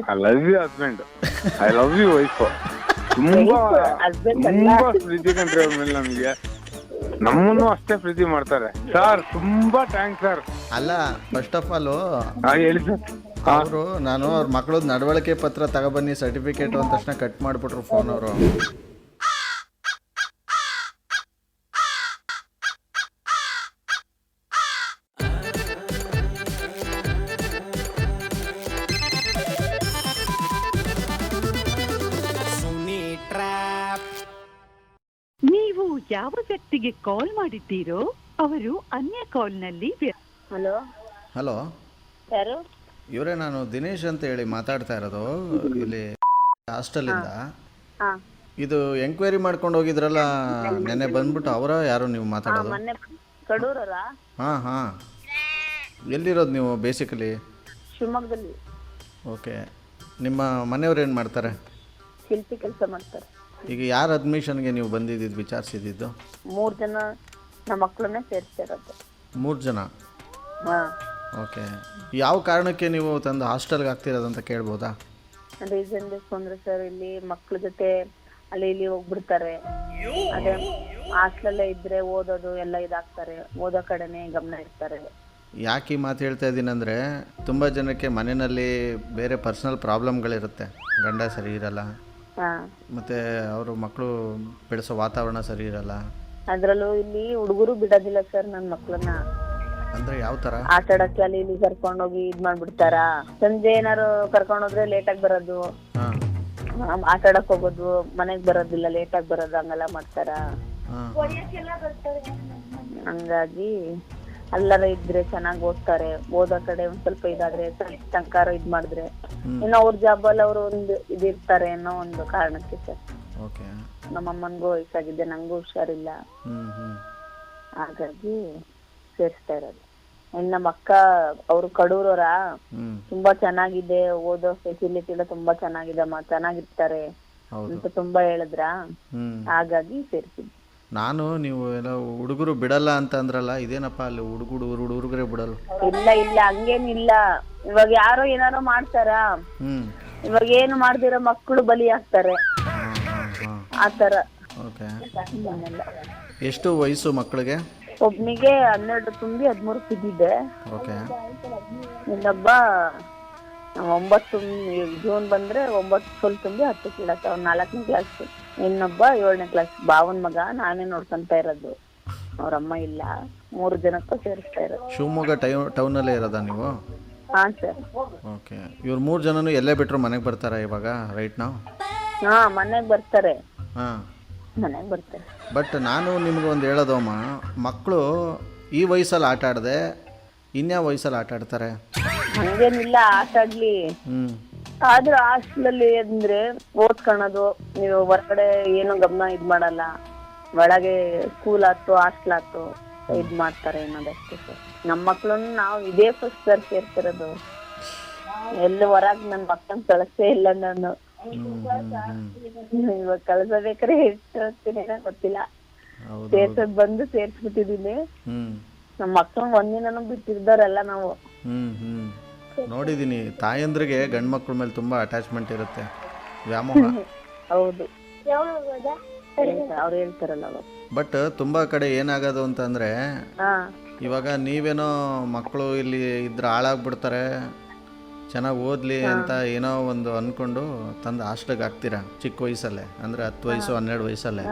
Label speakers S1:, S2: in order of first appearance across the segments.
S1: I love you husband, I love you wife. ತುಂಬಾ ತುಂಬಾ ಪ್ರೀತಿ ಕಂಡ್ರಿ ಅವ್ರ ಮೇಲೆ ನಮ್ಗೆ. ನಮ್ಮನ್ನು ಅಷ್ಟೇ ಪ್ರೀತಿ ಮಾಡ್ತಾರೆ ಸರ್. ತುಂಬಾ ಥ್ಯಾಂಕ್ಸ್ ಸರ್.
S2: ಅಲ್ಲ, ಫಸ್ಟ್ ಆಫ್ ಆಲ್
S1: ಹೇಳಿ ಸರ್.
S2: ಅವರು ನಾನು ಅವ್ರ ಮಕ್ಕಳದ್ದು ನಡವಳಿಕೆ ಪತ್ರ ತಗೊಬನ್ನಿ ಸರ್ಟಿಫಿಕೇಟ್ ಅಂದ ತಕ್ಷಣ ಕಟ್ ಮಾಡಿಬಿಟ್ರು ಫೋನ್ ಅವರು.
S3: ನೀವು ಯಾವ ವ್ಯಕ್ತಿಗೆ ಕಾಲ್ ಮಾಡಿದ್ದೀರೋ ಅವರು ಅನ್ಯ ಕಾಲ್ನಲ್ಲಿ.
S4: ಹಲೋ
S2: ಹಲೋ,
S4: ಯಾರು?
S2: ಇವರೇ, ನಾನು ದಿನೇಶ್ ಅಂತ ಹೇಳಿ ಮಾತಾಡ್ತಾ ಇರೋದು ಇಲ್ಲಿ ಹಾಸ್ಟೆಲಿಂದ. ಇದು ಎಂಕ್ವೈರಿ ಮಾಡ್ಕೊಂಡು ಹೋಗಿದ್ರಲ್ಲ ನೆನ್ನೆ ಬಂದ್ಬಿಟ್ಟು, ಅವರ ಯಾರು ನೀವು ಮಾತಾಡೋದು?
S4: ಮೊನ್ನೆ ಕಡೂರಲ್ಲ?
S2: ಹಾಂ ಹಾಂ. ಎಲ್ಲಿರೋದು ನೀವು ಬೇಸಿಕಲಿ?
S4: ಶಿವಮೊಗ್ಗದಲ್ಲಿ.
S2: ಓಕೆ. ನಿಮ್ಮ ಮನೆಯವ್ರು ಏನು ಮಾಡ್ತಾರೆ?
S4: ಶಿಲ್ಪಿ ಕೆಲಸ ಮಾಡ್ತಾರೆ.
S2: ಈಗ ಯಾರು ಅಡ್ಮಿಷನ್ಗೆ ನೀವು ಬಂದಿದ್ದು ವಿಚಾರಿಸಿದ್ದು?
S4: 3 ಜನ ನಮ್ಮ ಮಕ್ಕಳನ್ನೇ ಸೇರಿಸ್ತಿರೋದು.
S2: 3 ಜನ?
S4: ಹಾಂ.
S2: ಓಕೆ. ಯಾವ ಕಾರಣಕ್ಕೆ ನೀವು ತಂದು ಹಾಸ್ಟೆಲ್ಗೆ ಹಾಕ್ತಿರೋದಂತ ಕೇಳ್ಬೋದಾ?
S4: ರೀಸನ್ ಬೇಕು ಅಂದ್ರೆ ಸರ್, ಇಲ್ಲಿ ಮಕ್ಳ ಜೊತೆ ಅಲ್ಲಿ ಇಲ್ಲಿ ಹೋಗ್ಬಿಡ್ತಾರೆ. ಅದೇ ಹಾಸ್ಟೆಲಲ್ಲೇ ಇದ್ರೆ ಓದೋದು ಎಲ್ಲ ಇದಾಗ್ತಾರೆ, ಓದೋ ಕಡೆನೇ ಗಮನ ಇರ್ತಾರೆ.
S2: ಯಾಕೆ ಈ ಮಾತು ಹೇಳ್ತಾ ಇದ್ದೀನಿ ಅಂದರೆ, ತುಂಬ ಜನಕ್ಕೆ ಮನೆಯಲ್ಲಿ ಬೇರೆ ಪರ್ಸ್ನಲ್ ಪ್ರಾಬ್ಲಮ್ಗಳಿರುತ್ತೆ. ಗಂಡ ಸರಿ ಇರಲ್ಲ, ಮತ್ತು ಅವರು ಮಕ್ಕಳು ಬೆಳೆಸೋ ವಾತಾವರಣ ಸರಿ ಇರಲ್ಲ.
S4: ಅದ್ರಲ್ಲೂ ಇಲ್ಲಿ ಹುಡುಗರು ಬಿಡೋದಿಲ್ಲ ಸರ್ ನನ್ನ ಮಕ್ಳನ್ನ.
S2: ಅಂದರೆ ಯಾವ ಥರ?
S4: ಆಟ ಆಡಕ್ಕೆ ಅಲ್ಲಿ ಇಲ್ಲಿ ಕರ್ಕೊಂಡೋಗಿ ಇದ್ ಮಾಡ್ಬಿಡ್ತಾರ. ಸಂಜೆ ಏನಾರು ಕರ್ಕೊಂಡೋದ್ರೆ ಲೇಟಾಗಿ ಬರೋದು, ಆಟ ಆಡಕ್ ಹೋಗೋದು, ಮನೆಗ್ ಬರೋದಿಲ್ಲ, ಲೇಟಾಗಿ ಬರೋದು, ಹಂಗೆಲ್ಲ ಮಾಡ್ತಾರ. ಹಂಗಾಗಿ ಅಲ್ಲರ ಇದ್ರೆ ಚೆನ್ನಾಗಿ ಓದ್ತಾರೆ. ಓದೋ ಕಡೆ ಒಂದ್ ಸ್ವಲ್ಪ ಇದಾದ್ರೆ ಟಂಕಾರ ಇದ್ ಮಾಡಿದ್ರೆ ಇನ್ನು ಅವ್ರ ಜಾಬಲ್ಲಿ ಅವ್ರು ಒಂದು ಇದಿರ್ತಾರೆ ಅನ್ನೋ ಒಂದು ಕಾರಣಕ್ಕೆ ಸರ್. ನಮ್ಮಮ್ಮನ್ಗೂ ವಯಸ್ಸಾಗಿದೆ, ನಂಗೂ ಹುಷಾರಿಲ್ಲ, ಹಾಗಾಗಿ ಸೇರಿಸ್ತಾ ಇರೋದು. ಇನ್ನು ನಮ್ಮ ಅಕ್ಕ ಅವ್ರು ಕಡೂರವರ, ತುಂಬಾ ಚೆನ್ನಾಗಿದೆ, ಓದೋ ಫೆಸಿಲಿಟಿ ಎಲ್ಲ ತುಂಬಾ ಚೆನ್ನಾಗಿದೆ, ಚೆನ್ನಾಗಿರ್ತಾರೆ ಅಂತ ತುಂಬಾ ಹೇಳಿದ್ರ, ಹಾಗಾಗಿ ಸೇರಿಸಿದ್ವಿ.
S2: ನಾನು ನೀವು ಎಲ್ಲ ಹುಡುಗರು ಬಿಡಲ್ಲ ಅಂತ ಅಂದ್ರಲ್ಲ, ಇದೇನಪ್ಪ ಅಲ್ಲಿ ಹುಡುಗರೇ ಬಿಡಲ್ಲ?
S4: ಇಲ್ಲ ಇಲ್ಲ, ಹಂಗೇನಿಲ್ಲ. ಇವಾಗ ಯಾರೋ ಏನಾರೋ ಮಾಡ್ತಾರ, ಇವಾಗ ಏನು ಮಾಡ್ದಿರೋ ಮಕ್ಕಳು ಬಲಿ ಆಗ್ತಾರೆ, ಆತರ.
S2: ಎಷ್ಟು ವಯಸ್ಸು ಮಕ್ಕಳಿಗೆ?
S4: ಒಬ್ನಿಗೆ 12 ತುಂಬಿ 13 ಬಿದ್ದಿದೆ. ಇನ್ನೊಬ್ಬ 9 ಜೂನ್ ಬಂದ್ರೆ 9 ಫುಲ್ ತುಂಬಿ 10 ಕ್ಲಾಸ್, ಅವ್ನು 4ನೇ ಕ್ಲಾಸ್. ಇನ್ನೊಬ್ಬ 7ನೇ ಕ್ಲಾಸ್. ಬಾವನ್ ಮಗ, ನಾನೇ ನೋಡ್ಕೊಂತ ಇರೋದು, ಅವ್ರಮ್ಮ ಇಲ್ಲ. 3 ಜನಕ್ಕೂ ಸೇರಿಸ್ತಾ ಇರೋದು.
S2: ಶಿವಮೊಗ್ಗ ಟೌನಲ್ಲೇ ಇರೋದಾ ನೀವು?
S4: ಹಾ ಸರ್.
S2: ಓಕೆ. ಇವ್ರು 3 ಜನನು ಎಲ್ಲೇ ಬಿಟ್ಟರು ಮನೆಗೆ ಬರ್ತಾರಾ ಇವಾಗ ರೈಟ್ ನಾವು?
S4: ಹಾ, ಮನೆಗೆ ಬರ್ತಾರೆ.
S2: ಹಾಂ,
S4: ಮನೆಗೆ ಬರ್ತಾರೆ.
S2: ಬಟ್ ನಾನು ನಿಮ್ಗೆ ಒಂದು ಹೇಳೋದಮ್ಮ, ಮಕ್ಕಳು ಈ ವಯಸ್ಸಲ್ಲಿ ಆಟ ಆಡದೆ ಇನ್ಯಾವ ವಯಸ್ಸಲ್ಲಿ ಆಟ ಆಡ್ತಾರೆ?
S4: ಹಂಗೇನಿಲ್ಲ, ಆಟ ಆಡ್ಲಿ. ಆದ್ರೆ ಹಾಸ್ಟೆಲಲ್ಲಿ ಅಂದ್ರೆ ಓದ್ಕೊಳೋದು, ನೀವು ಹೊರಗಡೆ ಏನು ಗಮನ ಇದ್ ಮಾಡಲ್ಲ. ಒಳಗೆ ಸ್ಕೂಲ್ ಆಯ್ತು ಹಾಸ್ಟೆಲ್ ಆಯ್ತು ಇದ್ ಮಾಡ್ತಾರೆ ಅನ್ನೋದಷ್ಟೇ ಸರ್. ನಮ್ಮ ಮಕ್ಳನ್ನ ನಾವು ಇದೇ ಫಸ್ಟ್ ಸರ್ ಸೇರ್ತಿರೋದು. ಎಲ್ಲಿ ಹೊರಗ್ ನನ್ ಮಕ್ಕಳನ್ನ ಕಳಿಸೇ ಇಲ್ಲ ನಾನು. ಇವಾಗ ಕಳ್ಸಬೇಕಾರೆ ಎಷ್ಟು ಗೊತ್ತಿಲ್ಲ. ಸೇರ್ಸೋದ್ ಬಂದು ಸೇರ್ಸ್ಬಿಟ್ಟಿದೀನಿ. ನಮ್ಮ ಮಕ್ಕಳನ್ನ ಒಂದಿನೂ ಬಿಟ್ಟಿರ್ದಾರಲ್ಲ ನಾವು.
S2: ನೋಡಿದೀನಿ, ತಾಯಂದ್ರಿಗೆ ಗಂಡು ಮಕ್ಳ ಮೇಲೆ ತುಂಬಾ ಅಟ್ಯಾಚ್ಮೆಂಟ್ ಇರುತ್ತೆ, ವ್ಯಾಮೋಹ.
S4: ಹೌದು, ಅವ್ರು ಹೇಳ್ತಾರಲ್ಲ.
S2: ಬಟ್ ತುಂಬಾ ಕಡೆ ಏನಾಗೋದು ಅಂತಂದ್ರೆ, ಇವಾಗ ನೀವೇನೋ ಮಕ್ಕಳು ಇಲ್ಲಿ ಇದ್ರೆ ಹಾಳಾಗ್ಬಿಡ್ತಾರೆ, ಚೆನ್ನಾಗಿ ಓದಲಿ ಅಂತ ಏನೋ ಒಂದು ಅಂದ್ಕೊಂಡು ತಂದು ಹಾಸ್ಟೆಲ್ಗೆ ಹಾಕ್ತೀರಾ ಚಿಕ್ಕ ವಯಸ್ಸಲ್ಲೇ, ಅಂದರೆ 10 ವಯಸ್ಸು 12 ವಯಸ್ಸಲ್ಲೇ.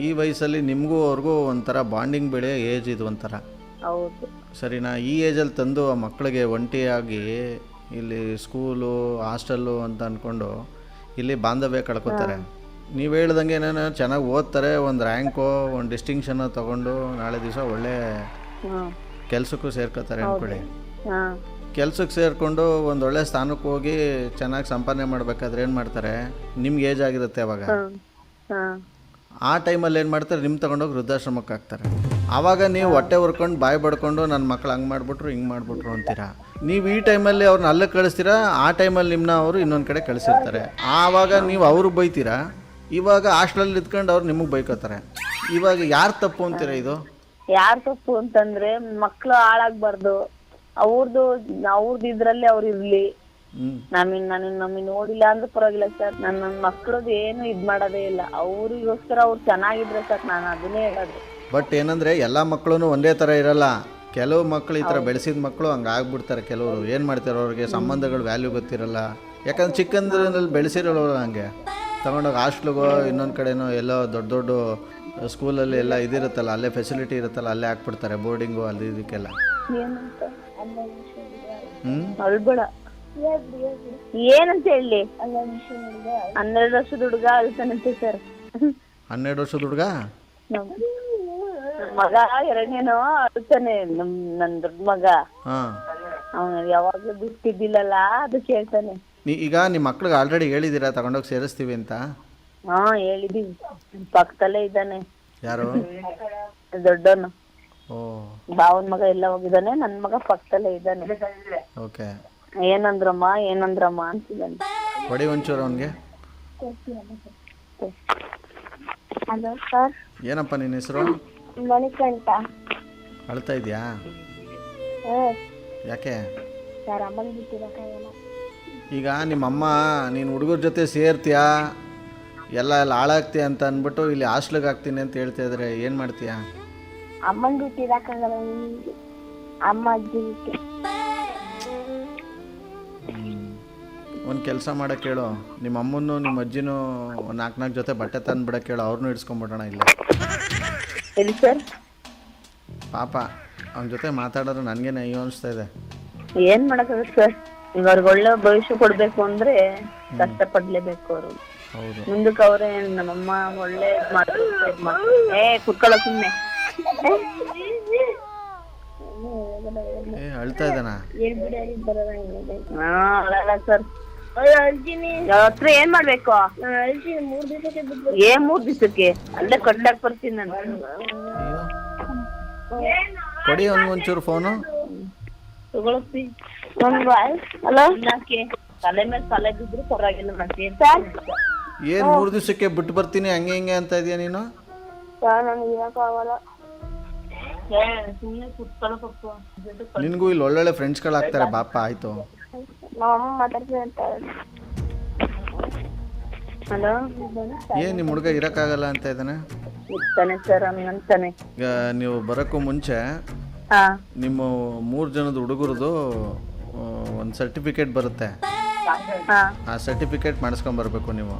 S2: ಈ ವಯಸ್ಸಲ್ಲಿ ನಿಮಗೂ ಅವ್ರಿಗೂ ಒಂಥರ ಬಾಂಡಿಂಗ್ ಬೆಳೆ ಏಜ್ ಇದು ಒಂಥರ.
S4: ಹೌದು
S2: ಸರಿನಾ? ಈ ಏಜಲ್ಲಿ ತಂದು ಆ ಮಕ್ಕಳಿಗೆ ಒಂಟಿಯಾಗಿ ಇಲ್ಲಿ ಸ್ಕೂಲು ಹಾಸ್ಟೆಲ್ಲು ಅಂತ ಅಂದ್ಕೊಂಡು ಇಲ್ಲಿ ಬಾಂಧವ್ಯ ಕಳ್ಕೊತಾರೆ. ನೀವು ಹೇಳ್ದಂಗೆ ಏನೇನೋ ಚೆನ್ನಾಗಿ ಓದ್ತಾರೆ, ಒಂದು ರ್ಯಾಂಕೋ ಒಂದು ಡಿಸ್ಟಿಂಕ್ಷನ್ ತೊಗೊಂಡು ನಾಳೆ ದಿವಸ ಒಳ್ಳೆ ಕೆಲಸಕ್ಕೂ ಸೇರ್ಕೋತಾರೆ ಅಂದ್ಕೊಳ್ಳಿ. ಕೆಲ್ಸಕ್ಕೆ ಸೇರಿಕೊಂಡು ಒಂದು ಒಳ್ಳೆ ಸ್ಥಾನಕ್ಕೆ ಹೋಗಿ ಚೆನ್ನಾಗಿ ಸಂಪಾದನೆ ಮಾಡಬೇಕಾದ್ರೆ ಏನು ಮಾಡ್ತಾರೆ, ನಿಮ್ಗೆ ಏಜ್ ಆಗಿರುತ್ತೆ ಅವಾಗ. ಆ ಟೈಮಲ್ಲಿ ಏನು ಮಾಡ್ತಾರೆ, ನಿಮ್ಮ ತೊಗೊಂಡೋಗಿ ವೃದ್ಧಾಶ್ರಮಕ್ಕೆ ಹಾಕ್ತಾರೆ. ಆವಾಗ ನೀವು ಹೊಟ್ಟೆ ಹುರ್ಕೊಂಡು ಬಾಯಿ ಬಡ್ಕೊಂಡು ನನ್ನ ಮಕ್ಳು ಹಂಗೆ ಮಾಡಿಬಿಟ್ರು ಹಿಂಗೆ ಮಾಡಿಬಿಟ್ರು ಅಂತೀರಾ. ನೀವು ಈ ಟೈಮಲ್ಲಿ ಅವ್ರನ್ನ ಅಲ್ಲಿಗೆ ಕಳಿಸ್ತೀರಾ, ಆ ಟೈಮಲ್ಲಿ ನಿಮ್ಮನ್ನ ಅವರು ಇನ್ನೊಂದು ಕಡೆ ಕಳಿಸಿರ್ತಾರೆ. ಆವಾಗ ನೀವು ಅವ್ರಿಗೆ ಬೈತೀರಾ, ಇವಾಗ ಹಾಸ್ಟೆಲಲ್ಲಿ ಇದ್ಕೊಂಡು ಅವ್ರು ನಿಮಗೆ ಬೈಕೋತಾರೆ. ಇವಾಗ ಯಾರು ತಪ್ಪು ಅಂತೀರಾ? ಇದು
S4: ಯಾರು ತಪ್ಪು ಅಂತಂದ್ರೆ, ಮಕ್ಕಳು ಹಾಳಾಗ್ಬಾರ್ದು, ಅವ್ರದ್ದು ಇದ್ರಲ್ಲಿ ಅವ್ರು ಇರ್ಲಿ, ನಮಗೆ ನೋಡಿಲ್ಲ ಅಂದ್ರೆ ಪರವಾಗಿಲ್ಲ ಸರ್. ನನ್ನ ಮಕ್ಳದ್ದು ಏನು ಇದ್ ಮಾಡೋದೇ ಇಲ್ಲ. ಅವ್ರಿಗೋಸ್ಕರ ಅವ್ರು ಚೆನ್ನಾಗಿದ್ರೆ ಸರ್, ನಾನು ಅದನ್ನೇ ಹೇಳೋದು.
S2: ಬಟ್ ಏನಂದರೆ ಎಲ್ಲ ಮಕ್ಕಳು ಒಂದೇ ಥರ ಇರಲ್ಲ. ಕೆಲವು ಮಕ್ಕಳು ಈ ಥರ ಬೆಳೆಸಿದ ಮಕ್ಕಳು ಹಂಗೆ ಆಗ್ಬಿಡ್ತಾರೆ. ಕೆಲವರು ಏನು ಮಾಡ್ತಾರೆ, ಅವ್ರಿಗೆ ಸಂಬಂಧಗಳು ವ್ಯಾಲ್ಯೂ ಗೊತ್ತಿರಲ್ಲ. ಯಾಕಂದ್ರೆ ಚಿಕ್ಕಂದ್ರಲ್ಲಿ ಬೆಳೆಸಿರೋರು ಹಂಗೆ ತಗೊಂಡೋಗಿ ಹಾಸ್ಟ್ಲಿಗೋ ಇನ್ನೊಂದು ಕಡೆನೋ ಎಲ್ಲೋ ದೊಡ್ಡ ದೊಡ್ಡ ಸ್ಕೂಲಲ್ಲಿ ಎಲ್ಲ ಇದಿರುತ್ತಲ್ಲ, ಅಲ್ಲೇ ಫೆಸಿಲಿಟಿ ಇರುತ್ತಲ್ಲ, ಅಲ್ಲೇ ಹಾಕ್ಬಿಡ್ತಾರೆ ಬೋರ್ಡಿಂಗು ಅಲ್ಲಿ ಇದಕ್ಕೆಲ್ಲ.
S4: ಅಳ್ಬೇಡ, ಏನಂತ ಹೇಳಿ? 12 ವರ್ಷದ ಹುಡುಗ ಅಳ್ತಾನಂತೆ ಸರ್.
S2: 12 ವರ್ಷದ ಹುಡುಗ
S4: ಮಗ ಎರಡನೇನೋ ಅಳ್ತಾನೆ, ನನ್ ದೊಡ್ಡ ಮಗ. ಅವನು ಯಾವಾಗ್ಲೂ ಬಿಟ್ಟಿದ್ದಿಲ್ಲಲ್ಲ, ಅದಕ್ಕೆ ಹೇಳ್ತಾನೆ.
S2: ಈಗ ನಿಮ್ಮ ಮಕ್ಳಿಗೆ ಆಲ್ರೆಡಿ ಹೇಳಿದ್ದೀರಾ ತಗೊಂಡೋಗಿ ಸೇರಿಸ್ತೀವಿ ಅಂತ?
S4: ಹೇಳಿದೀವಿ. ಪಕ್ಕದಲ್ಲೇ ಇದ್ದಾನೆ.
S2: ಯಾರು?
S4: ದೊಡ್ಡವನು.
S2: ಓ,
S4: ಬಾವನ್ ಮಗ ಎಲ್ಲ ಹೋಗಿದ್ದಾನೆ, ನನ್ ಮಗ ಪಕ್ಕದಲ್ಲೇ ಇದ್ದಾನೆ.
S2: ಓಕೆ.
S4: ಏನಂದ್ರಮ್ಮ ಅಂತಿದ್ದಾನೆ.
S2: ಕೊಡಿ ಒಂಚೂರು ಅವನಿಗೆ.
S4: Hello sir.
S2: ಏನಪ್ಪ ನಿನ್ನ ಹೆಸರು?
S4: ಮಣಿಕಂಠ.
S2: ಅಳ್ತಾ ಇದೆಯಾ? ಯಾಕೆ?
S4: ಸರ್ ಅಮ್ಮನ ಬಿಟ್ಟಿರಕ್ಕಾಗಲ್ಲ.
S2: ಈಗ ನಿಮ್ಮಮ್ಮ ನೀನು ಹುಡುಗರ ಜೊತೆ ಸೇರ್ತೀಯಾ ಎಲ್ಲ ಹಾಳಾಗ್ತೀಯ ಅಂತ ಅಂದ್ಬಿಟ್ಟು ಇಲ್ಲಿ ಹಾಸ್ಟ್ಲಿಗೆ ಹಾಕ್ತೀನಿ ಅಂತ ಹೇಳ್ತಾ ಇದ್ರೆ ಏನು ಮಾಡ್ತೀಯಾ?
S4: ಅಮ್ಮನ ಬಿಟ್ಟಿರಕ್ಕಾಗಲ್ಲ, ಅಮ್ಮ ಅಜ್ಜಿ ಬಿಟ್ಟು.
S2: ಒಂದು ಕೆಲಸ ಮಾಡೋಕ್ಕೆ ಹೇಳು, ನಿಮ್ಮ ಅಮ್ಮನೂ ನಿಮ್ಮ ಅಜ್ಜಿನೂ ಒಂದು 4 ಜೊತೆ ಬಟ್ಟೆ ತಂದುಬಿಡಕ್ಕೆ ಹೇಳು, ಅವ್ರನ್ನೂ ಇಡ್ಸ್ಕೊಂಬಿಡೋಣ ಇಲ್ಲ.
S4: ಹೇಳಿ ಸರ್.
S2: ಪಾಪ ಅವನ ಜೊತೆ ಮಾತಾಡೋರು ನನಗೇನೆ ಅಯ್ಯೋ ಅನಿಸ್ತಾ ಇದೆ.
S4: ಏನು ಮಾಡೋಕ್ಕಾಗುತ್ತೆ ಸರ್, ಈಗ ಅವ್ರಿಗೆ ಒಳ್ಳೆ ಭವಿಷ್ಯ ಕೊಡಬೇಕು ಅಂದರೆ ಕಷ್ಟಪಡಲೇಬೇಕು ಅವರು.
S2: ಹೌದು.
S4: ಮುಂದಕ್ಕೆ ಅವರೇ ನಮ್ಮಮ್ಮ ಒಳ್ಳೆ ಕುತ್ಕೊಳ್ಳೋ ಸುಮ್ಮನೆ.
S2: ಅಳ್ತಾ ಇದ್ದಾನ?
S4: ಅಲ್ಲ ಸರ್. ಹತ್ರ ಏನ್ ಮಾಡ್ಬೇಕು? 3 ದಿವಸಕ್ಕೆ ಅಲ್ಲೇ ಕಟ್ಟಾಕ್ ಬರ್ತೀನಿ ನಾನು.
S2: ಕೊಡಿ ಒಂಚೂರು ಫೋನು.
S4: ತಗೊಳಪ್ಪಿ. ಹಲೋ, ತಲೆ ಮೇಲೆ ತಲೆ ಬಿದ್ರು ಪರವಾಗಿಲ್ಲ ಮಾಡ್ತೀನಿ ಸರ್.
S2: ಏನು 3 ದಿವಸಕ್ಕೆ ಬಿಟ್ಟು ಬರ್ತೀನಿ ಹಂಗೆ ಹಿಂಗೆ ಅಂತ ಇದೆಯಾ ನೀನು?
S4: ನನಗೆ ಇರಕ್ಕಾಗಲ್ಲ, ಸುಮ್ಮನೆ ಕುತ್ಕೊಳ್ಳೋಕಪ್ಪ.
S2: ನಿನಗೂ ಇಲ್ಲಿ ಒಳ್ಳೊಳ್ಳೆ ಫ್ರೆಂಡ್ಸ್ಗಳಾಗ್ತಾರೆ ಬಾಪ. ಆಯಿತು.
S4: ಹಲೋ,
S2: ಏನು ನಿಮ್ಮ ಹುಡುಗ ಇರೋಕ್ಕಾಗಲ್ಲ ಅಂತ ಇದ್ದಾನೆ?
S4: ಇರ್ತಾನೆ ಸರ್ ಹಂಗಂತಾನೆ.
S2: ಈಗ ನೀವು ಬರೋಕ್ಕೂ ಮುಂಚೆ ನಿಮ್ಮ 3 ಜನದ ಹುಡುಗರದು ಒಂದು ಸರ್ಟಿಫಿಕೇಟ್ ಬರುತ್ತೆ. ಆ ಸರ್ಟಿಫಿಕೇಟ್ ಮಾಡಿಸ್ಕೊಂಬರ್ಬೇಕು ನೀವು.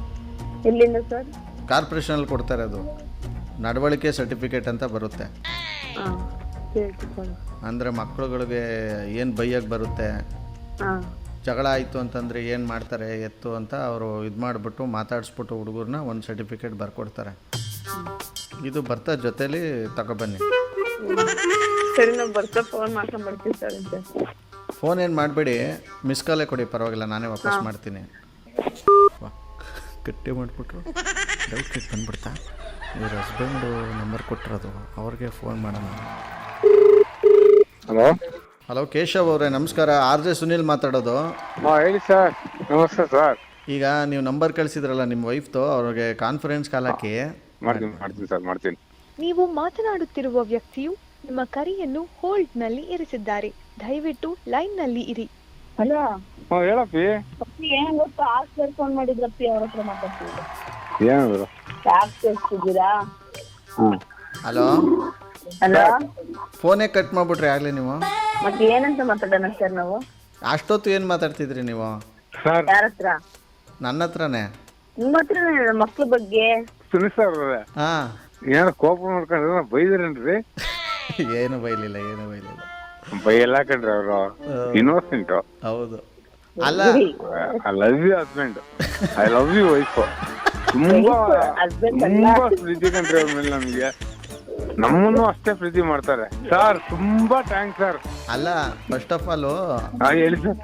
S4: ಎಲ್ಲಿಂದ ಸರ್?
S2: ಕಾರ್ಪೊರೇಷನಲ್ಲಿ ಕೊಡ್ತಾರೆ, ಅದು ನಡವಳಿಕೆ ಸರ್ಟಿಫಿಕೇಟ್ ಅಂತ ಬರುತ್ತೆ. ಅಂದರೆ ಮಕ್ಕಳುಗಳಿಗೆ ಏನು ಬೈಯಕ್ಕೆ ಬರುತ್ತೆ, ಜಗಳ ಆಯಿತು ಅಂತಂದರೆ ಏನು ಮಾಡ್ತಾರೆ ಎತ್ತು ಅಂತ ಅವರು ಇದು ಮಾಡಿಬಿಟ್ಟು ಮಾತಾಡಿಸ್ಬಿಟ್ಟು ಹುಡುಗರನ್ನ ಒಂದು ಸರ್ಟಿಫಿಕೇಟ್ ಬರ್ಕೊಡ್ತಾರೆ. ಇದು ಬರ್ತಾ ಜೊತೇಲಿ ತಗೊಬನ್ನಿ.
S4: ಸರಿ, ನಾವು ಬರ್ತಾ ಫೋನ್ ಮಾಡ್ಕೊಂಡ್ಬರ್ತೀವಿ ಸರ್.
S2: ಫೋನ್ ಏನು ಮಾಡಬೇಡಿ, ಮಿಸ್ ಕಾಲೇ ಕೊಡಿ, ಪರವಾಗಿಲ್ಲ, ನಾನೇ ವಾಪಸ್ ಮಾಡ್ತೀನಿ. ಗಟ್ಟಿ ಮಾಡಿಬಿಟ್ರು ಡೌಟ್ ಇಟ್ಟು ಬಂದ್ಬಿಡ್ತಾ. ಇವ್ರ ಹಸ್ಬೆಂಡು ನಂಬರ್ ಕೊಟ್ಟಿರೋದು, ಅವ್ರಿಗೆ ಫೋನ್ ಮಾಡೋಣ.
S1: ಹಲೋ
S2: ಹಲೋ, ಕೇಶವ್ ಅವರೇ ನಮಸ್ಕಾರ. RJ ಸುನಿಲ್ ಮಾತಾಡೋದು.
S1: ಹೇಳಿ ಸರ್. ನಮಸ್ತೆ ಸರ್.
S2: ಈಗ ನೀವು ನಂಬರ್ ಕಳಿಸಿದ್ರಲ್ಲ ನಿಮ್ಮ ವೈಫ್ದು, ಅವ್ರಿಗೆ ಕಾನ್ಫರೆನ್ಸ್ ಕಾಲ್ ಹಾಕಿ.
S1: ಮಾಡ್ತೀನಿ ಸರ್, ಮಾಡ್ತೀನಿ.
S5: ನೀವು ಮಾತನಾಡುತ್ತಿರುವ ವ್ಯಕ್ತಿಯು ನಿಮ್ಮ ಕರೆಯನ್ನು ಹೋಲ್ಡ್ನಲ್ಲಿ ಇರಿಸಿದ್ದಾರೆ. ದಯವಿಟ್ಟು ಲೈನ್ನಲ್ಲಿ ಇರಿ.
S4: ಹಲೋ,
S1: ಹೇಳಪ್ಪಿ.
S4: ಏನ್ ಗೊತ್ತಾ, ಆಸ್ಪತ್ರೆ ಫೋನ್ ಮಾಡಿದ್ರಪ್ಪಿ, ಅವ್ರ ಹತ್ರ ಮಾತಾಡ್ತಿದ್ರು.
S1: ಏನು
S4: ಸೇರ್ಸಿದ್ದೀರಾ?
S2: ಹಲೋ
S4: ಹಲೋ,
S2: ಫೋನೇ ಕಟ್ ಮಾಡ್ಬಿಟ್ರಿ ಆಗಲೇ ನೀವು.
S4: ಮತ್ತೆ ಏನಂತ ಮಾತಾಡೋಣ ಸರ್ ನಾವು?
S2: ಅಷ್ಟೊತ್ತು ಏನು ಮಾತಾಡ್ತಿದ್ರಿ ನೀವು?
S4: ಯಾರ ಹತ್ರ?
S2: ನನ್ನ ಹತ್ರನೇ.
S4: ನಿಮ್ಮ ಹತ್ರನೇ, ಮಕ್ಳ ಬಗ್ಗೆ.
S1: ಸುನೀಲ್ ಸರ್
S2: ಹಾಂ,
S1: ಏನೋ ಕೋಪ ಮಾಡ್ಕೊಂಡ್ರೆ ಬೈದ್ರೇನ್ರಿ?
S2: ಏನು ಬೈಲಿಲ್ಲ, ಏನು ಬೈಲಿಲ್ಲ.
S1: ಬೈಯಲ್ಲ ಕಣ್ರಿ, ಅವರು ಇನ್ನೋಸೆಂಟ್.
S2: ಹೌದು. ಅಲ್ಲ,
S1: I love you husband, I love you wife. ತುಂಬಾ ಪ್ರೀತಿ ಕಣ್ರಿ ಅವ್ರ ಮೇಲೆ ನಮ್ಗೆ. ನಮ್ಮನ್ನು ಅಷ್ಟೇ ಪ್ರೀತಿ ಮಾಡ್ತಾರೆ ಸರ್. ತುಂಬಾ ಥ್ಯಾಂಕ್ಸ್ ಸರ್.
S2: ಅಲ್ಲ, ಫಸ್ಟ್ ಆಫ್ ಆಲ್
S1: ಹೇಳಿ ಸರ್.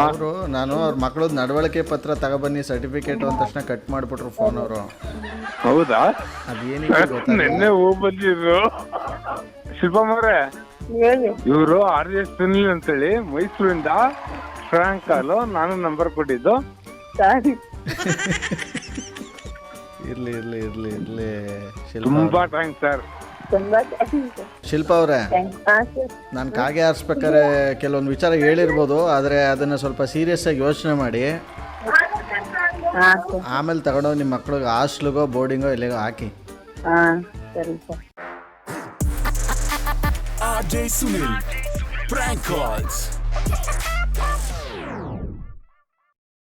S2: ಅವರು ನಾನು ಅವ್ರ ಮಕ್ಕಳದ್ದು ನಡವಳಿಕೆ ಪತ್ರ ತಗೊಬನ್ನಿ ಸರ್ಟಿಫಿಕೇಟ್ ಅಂದ ತಕ್ಷಣ ಕಟ್ ಮಾಡಿಬಿಟ್ರು ಫೋನ್ ಅವರು.
S1: ಹೌದಾ?
S2: ಅದೇನಿದೆ ಗೊತ್ತಾ,
S1: ನಿನ್ನೆ ಹೋಗಿ ಬಂದಿದ್ರು ಶಿಲ್ಪಮ್ಮವ್ರೆ. ಇವರು RJ ಸುನಿಲ್ ಅಂತೇಳಿ ಮೈಸೂರಿಂದ ಫ್ರಾಂಕ್ ಕಾಲು, ನಾನು ನಂಬರ್ ಕೊಟ್ಟಿದ್ದು.
S2: ಇರ್ಲಿ ಇರ್ಲಿ ಇರ್ಲಿ ಇರ್ಲಿ.
S1: ತುಂಬಾ ಥ್ಯಾಂಕ್ಸ್ ಸರ್.
S4: ತುಂಬಾ ಥ್ಯಾಂಕ್ಸ್.
S2: ಶಿಲ್ಪಾ ಅವರೇ,
S4: ಹಾ ಸರ್.
S2: ನಾನು ಕಾಗೆ ಆರಿಸ್ಬೇಕಾದ್ರೆ ಕೆಲವೊಂದು ವಿಚಾರ ಹೇಳಿರ್ಬೋದು, ಆದರೆ ಅದನ್ನು ಸ್ವಲ್ಪ ಸೀರಿಯಸ್ ಆಗಿ ಯೋಚನೆ ಮಾಡಿ
S4: ಹಾ ಸರ್.
S2: ಆಮೇಲೆ ತಗೊಂಡೋಗಿ ನಿಮ್ಮ ಮಕ್ಳಿಗೆ ಹಾಸ್ಟ್ಲಿಗೋ ಬೋರ್ಡಿಂಗೋ ಎಲ್ಲಿಗೋ ಹಾಕಿ.
S4: ಹಾ ಸರಿ sir.
S6: RJ Sunil. Prank calls.